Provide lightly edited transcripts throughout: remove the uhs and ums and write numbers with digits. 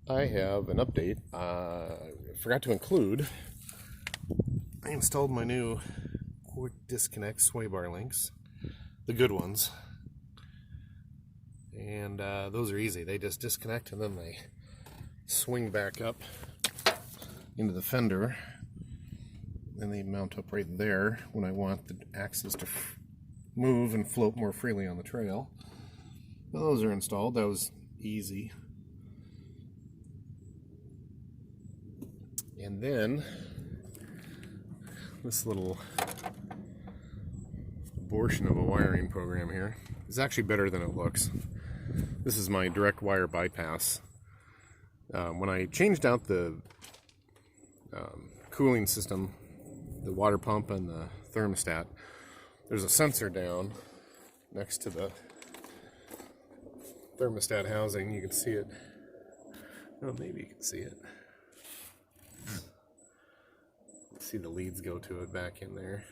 I have an update. Forgot to include. I installed my new quick disconnect sway bar links, the good ones, and those are easy. They just disconnect and then they swing back up into the fender, and they mount up right there when I want the axles to move and float more freely on the trail. Well, those are installed. That was easy. And then this little abortion of a wiring program here is actually better than it looks. This is my direct wire bypass. When I changed out the cooling system, the water pump and the thermostat, there's a sensor down next to the thermostat housing. You can see it. Oh, maybe you can see it. See the leads go to it back in there,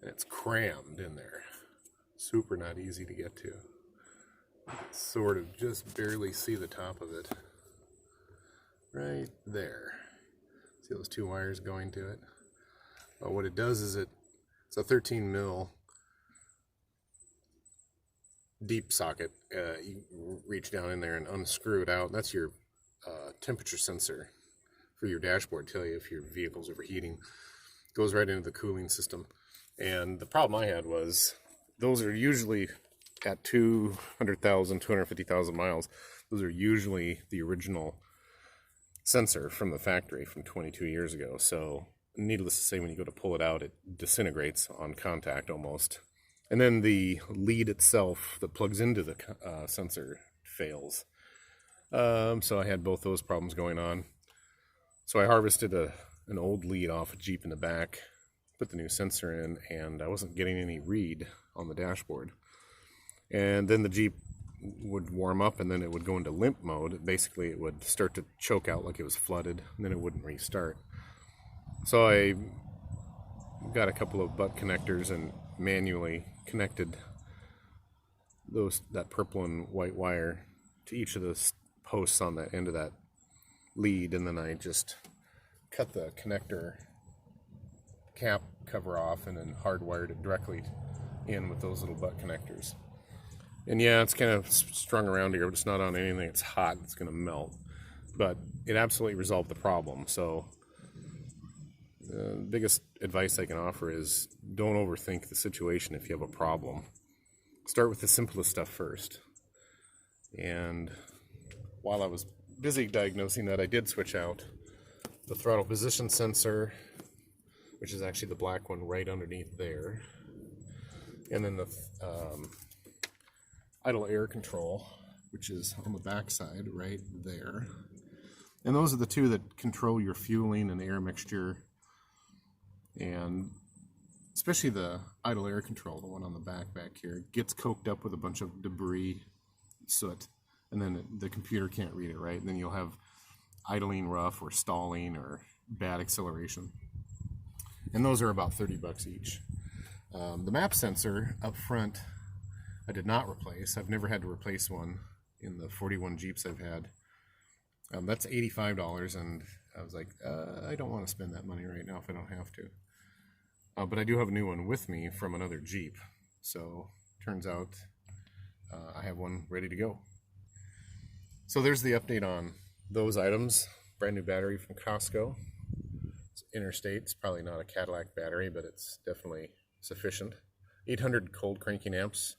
and it's crammed in there. Super not easy to get to. Sort of just barely see the top of it. Right there. See those two wires going to it? Well, what it does is it's a 13 mil deep socket. You reach down in there and unscrew it out. That's your temperature sensor for your dashboard, tell you if your vehicle's overheating. Goes right into the cooling system. And the problem I had was those are usually at 200,000, 250,000 miles. Those are usually the original sensor from the factory from 22 years ago. So needless to say, when you go to pull it out, it disintegrates on contact almost. And then the lead itself that plugs into the sensor fails. So I had both those problems going on. So I harvested an old lead off a Jeep in the back, put the new sensor in, and I wasn't getting any read on the dashboard. And then the Jeep would warm up, and then it would go into limp mode. Basically, it would start to choke out like it was flooded, and then it wouldn't restart. So I got a couple of butt connectors and manually connected that purple and white wire to each of the posts on the end of that lead, and then I just cut the connector cap cover off and then hardwired it directly in with those little butt connectors. And yeah, it's kind of strung around here, but it's not on anything. It's hot, it's going to melt. But it absolutely resolved the problem. So the biggest advice I can offer is don't overthink the situation if you have a problem. Start with the simplest stuff first. And while I was busy diagnosing that, I did switch out the throttle position sensor, which is actually the black one right underneath there, and then the idle air control, which is on the back side right there. And those are the two that control your fueling and air mixture, and especially the idle air control, the one on the back here, gets coked up with a bunch of debris, soot, and then the computer can't read it, right? And then you'll have idling rough or stalling or bad acceleration. And those are about 30 bucks each. The map sensor up front, I did not replace. I've never had to replace one in the 41 Jeeps I've had. That's $85, and I was like, I don't want to spend that money right now if I don't have to. But I do have a new one with me from another Jeep. So turns out I have one ready to go. So there's the update on those items. Brand new battery from Costco. It's interstate. It's probably not a Cadillac battery, but it's definitely sufficient. 800 cold cranking amps,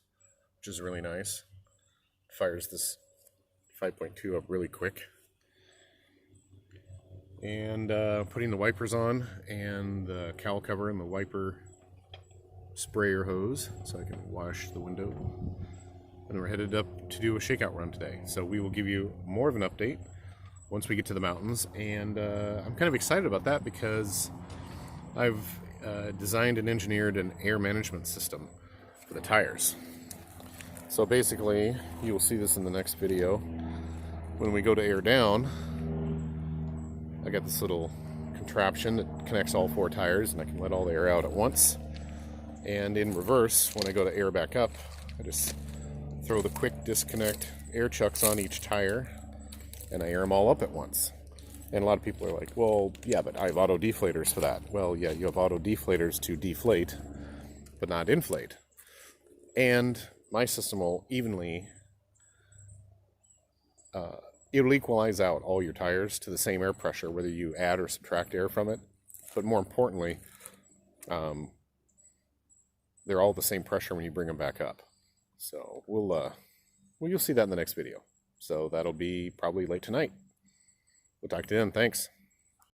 which is really nice. Fires this 5.2 up really quick. And putting the wipers on and the cowl cover and the wiper sprayer hose so I can wash the window. And we're headed up to do a shakeout run today. So we will give you more of an update once we get to the mountains. And I'm kind of excited about that because I've designed and engineered an air management system for the tires. So basically, you will see this in the next video. When we go to air down, I got this little contraption that connects all four tires, and I can let all the air out at once. And in reverse, when I go to air back up, I just throw the quick disconnect air chucks on each tire, and I air them all up at once. And a lot of people are like, well, yeah, but I have auto deflators for that. Well, yeah, you have auto deflators to deflate, but not inflate. And my system will it'll equalize out all your tires to the same air pressure, whether you add or subtract air from it. But more importantly, they're all the same pressure when you bring them back up. So you'll see that in the next video. So that'll be probably late tonight. We'll talk to you then. Thanks.